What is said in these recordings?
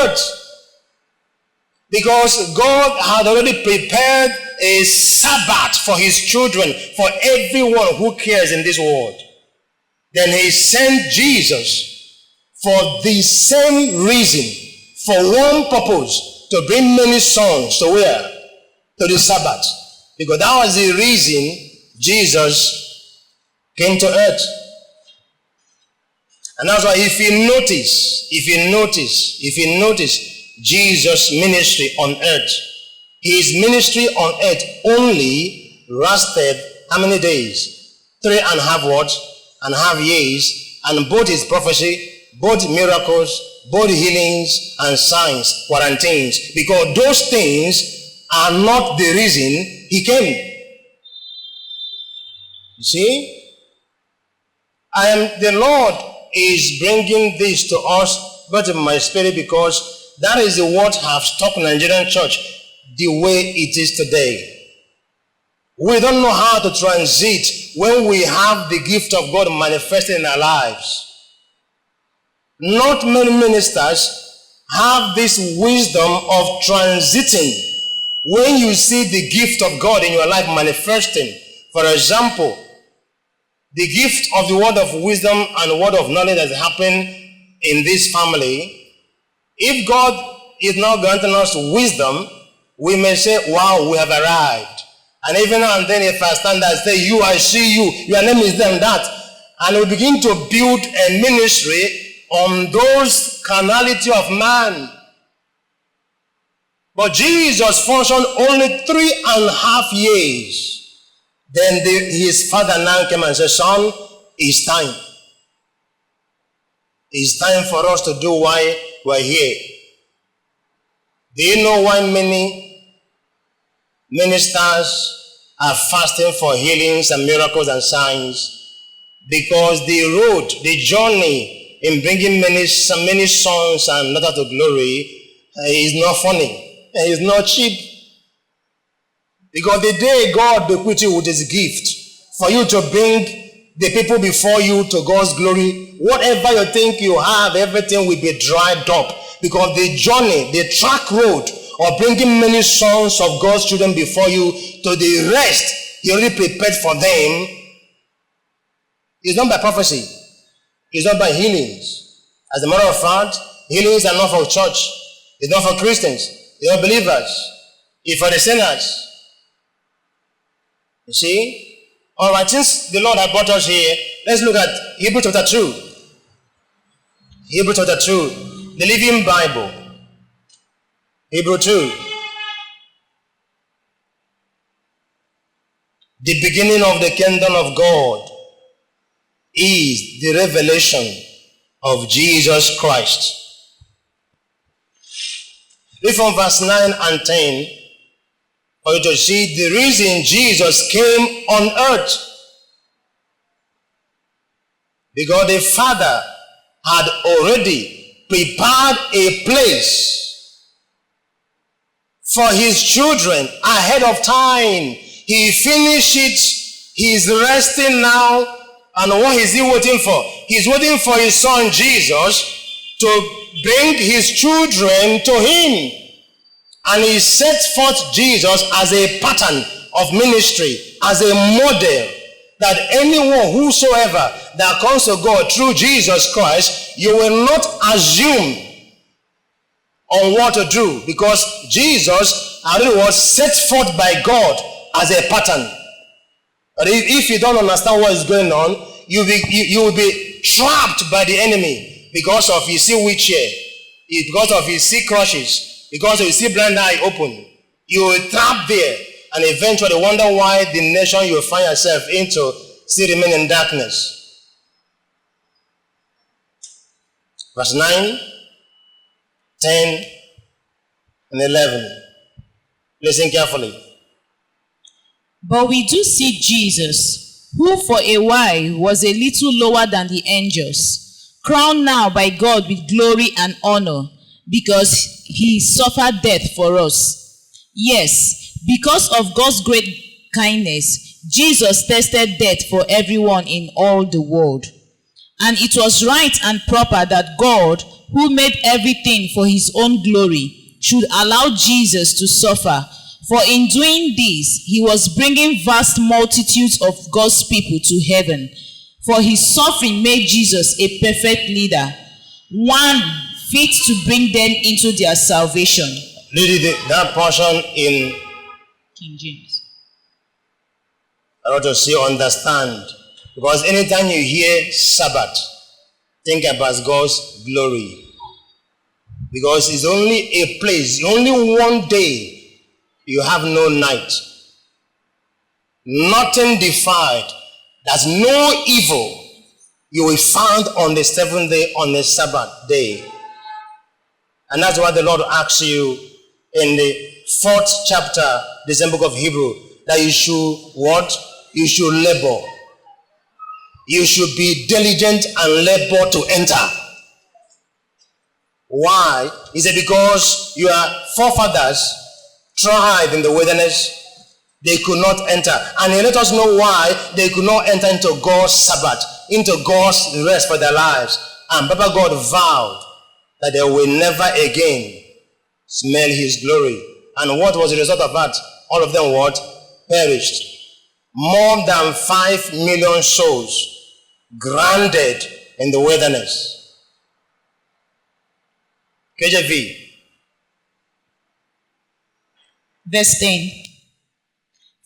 earth. Because God had already prepared a Sabbath for his children, for everyone who cares in this world. Then he sent Jesus for the same reason, for one purpose, to bring many sons to where? To the Sabbath. Because that was the reason Jesus came to earth. And that's why if you notice Jesus' ministry on earth, his ministry on earth only lasted how many days? 3.5 what? And half years. And both his prophecy, both miracles, both healings and signs, quarantines. Because those things are not the reason he came. You see? The Lord is bringing this to us, but in my spirit, because that is the what have stopped Nigerian church the way it is today. We don't know how to transit when we have the gift of God manifested in our lives. Not many ministers have this wisdom of transiting when you see the gift of God in your life manifesting. For example, the gift of the word of wisdom and word of knowledge that happened in this family. If God is now granting us wisdom, we may say, wow, we have arrived. And even now and then if I stand there and say, you, I see you, your name is them, that. And we begin to build a ministry on those carnality of man. But Jesus functioned only 3.5 years. Then his father now came and said, son, it's time. It's time for us to do why we're here. Do you know why many ministers are fasting for healings and miracles and signs? Because the road, the journey in bringing many sons and daughters to glory is not funny. It's not cheap. Because the day God bequeathed you with his gift for you to bring the people before you to God's glory, whatever you think you have, everything will be dried up. Because the journey, the track road of bringing many sons of God's children before you to the rest he already prepared for them is not by prophecy. It's not by healings. As a matter of fact, healings are not for church. It's not for Christians. It's not believers. It's for the sinners. You see? Alright, since the Lord had brought us here, let's look at Hebrew chapter 2. Hebrew chapter 2, the Living Bible. Hebrew 2. The beginning of the kingdom of God is the revelation of Jesus Christ. Read from verse 9 and 10 for you to see the reason Jesus came on earth. Because the Father had already prepared a place for his children ahead of time. He finished it. He's resting now. And what is he waiting for? He's waiting for his son Jesus to bring his children to him. And he set forth Jesus as a pattern of ministry, as a model, that anyone whosoever that comes to God through Jesus Christ, you will not assume on what to do, because Jesus already was set forth by God as a pattern. But if you don't understand what is going on, you will be trapped by the enemy because of you see wheelchair, because of you see crushes, because you see blind eye open. You will trap there and eventually wonder why the nation you will find yourself into still remain in darkness. Verse 9, 10, and 11. Listen carefully. But we do see Jesus, who for a while was a little lower than the angels, crowned now by God with glory and honor, because he suffered death for us. Yes, because of God's great kindness, Jesus tasted death for everyone in all the world. And it was right and proper that God, who made everything for his own glory, should allow Jesus to suffer. For in doing this, he was bringing vast multitudes of God's people to heaven. For his suffering made Jesus a perfect leader, one fit to bring them into their salvation. Read that portion in King James. I want to say understand. Because anytime you hear Sabbath, think about God's glory. Because it's only a place, only one day you have no night. Nothing defiled. There's no evil you will find on the seventh day, on the Sabbath day. And that's why the Lord asks you in the 4th chapter, the same book of Hebrew, that you should what? You should labor. You should be diligent and labor to enter. Why? He said because your forefathers tried in the wilderness, they could not enter. And he let us know why they could not enter into God's Sabbath, into God's rest for their lives. And Papa God vowed that they will never again smell his glory. And what was the result of that? All of them what? Perished. More than 5 million souls grounded in the wilderness. KJV. Verse 10.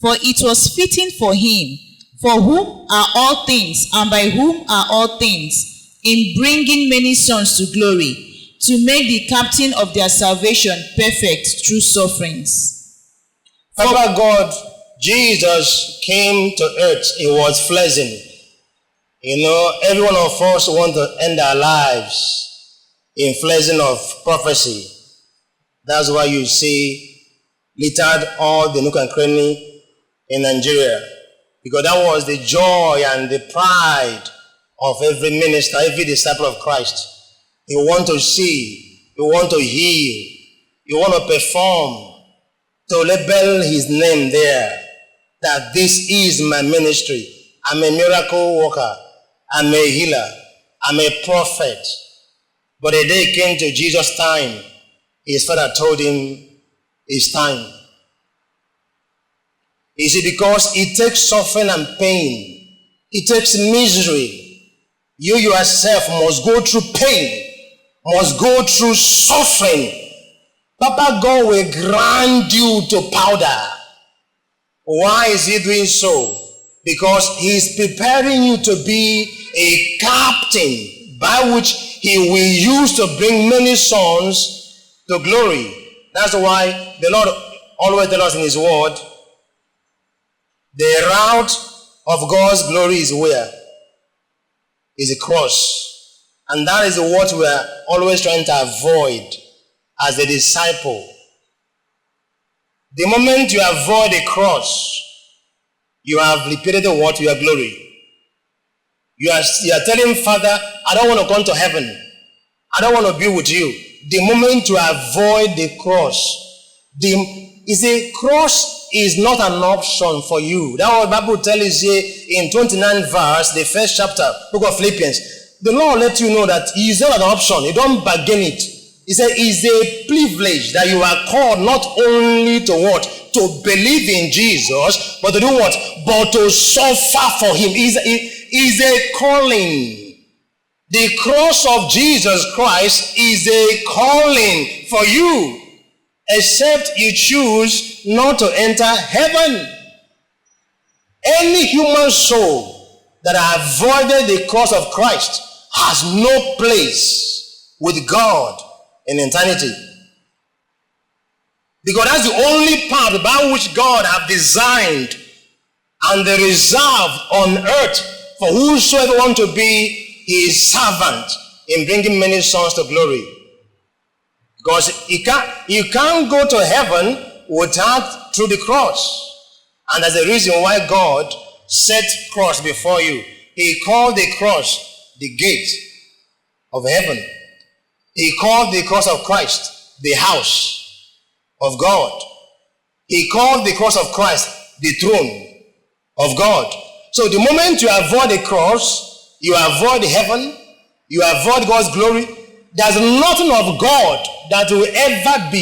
For it was fitting for him, for whom are all things, and by whom are all things, in bringing many sons to glory, to make the captain of their salvation perfect through sufferings. Papa God, Jesus came to earth. He was fleshing. Every one of us want to end our lives in fleshing of prophecy. That's why you see littered all the nook and cranny in Nigeria. Because that was the joy and the pride of every minister, every disciple of Christ. You want to see, you want to heal, you want to perform, to label his name there, that this is my ministry. I'm a miracle worker. I'm a healer. I'm a prophet. But the day came to Jesus' time, his father told him, it's time. You see, because it takes suffering and pain. It takes misery. You yourself must go through pain, must go through suffering. Papa God will grind you to powder. Why is he doing so? Because he is preparing you to be a captain by which he will use to bring many sons to glory. That's why the Lord always tells us in his word, the route of God's glory is where? Is a cross. And that is what we are always trying to avoid as a disciple. The moment you avoid a cross, you have repeated what? Your glory. You are telling Father, I don't want to come to heaven. I don't want to be with you. The moment you avoid the cross, the cross is not an option for you. That's what the Bible tells you in 29 verse, the 1st chapter, book of Philippians. The Lord let you know that it is not an option. You don't bargain it. He said it's a privilege that you are called not only to what? To believe in Jesus, but to do what? But to suffer for him. Is a calling. The cross of Jesus Christ is a calling for you, except you choose not to enter heaven. Any human soul that avoided the cross of Christ has no place with God in eternity. Because that's the only path by which God have designed and the reserved on earth for whosoever want to be his servant in bringing many sons to glory. Because you can't go to heaven without through the cross. And that's the reason why God set cross before you. He called the cross the gate of heaven. He called the cross of Christ the house of God. He called the cross of Christ the throne of God. So the moment you avoid the cross, you avoid heaven, you avoid God's glory. There's nothing of God that will ever be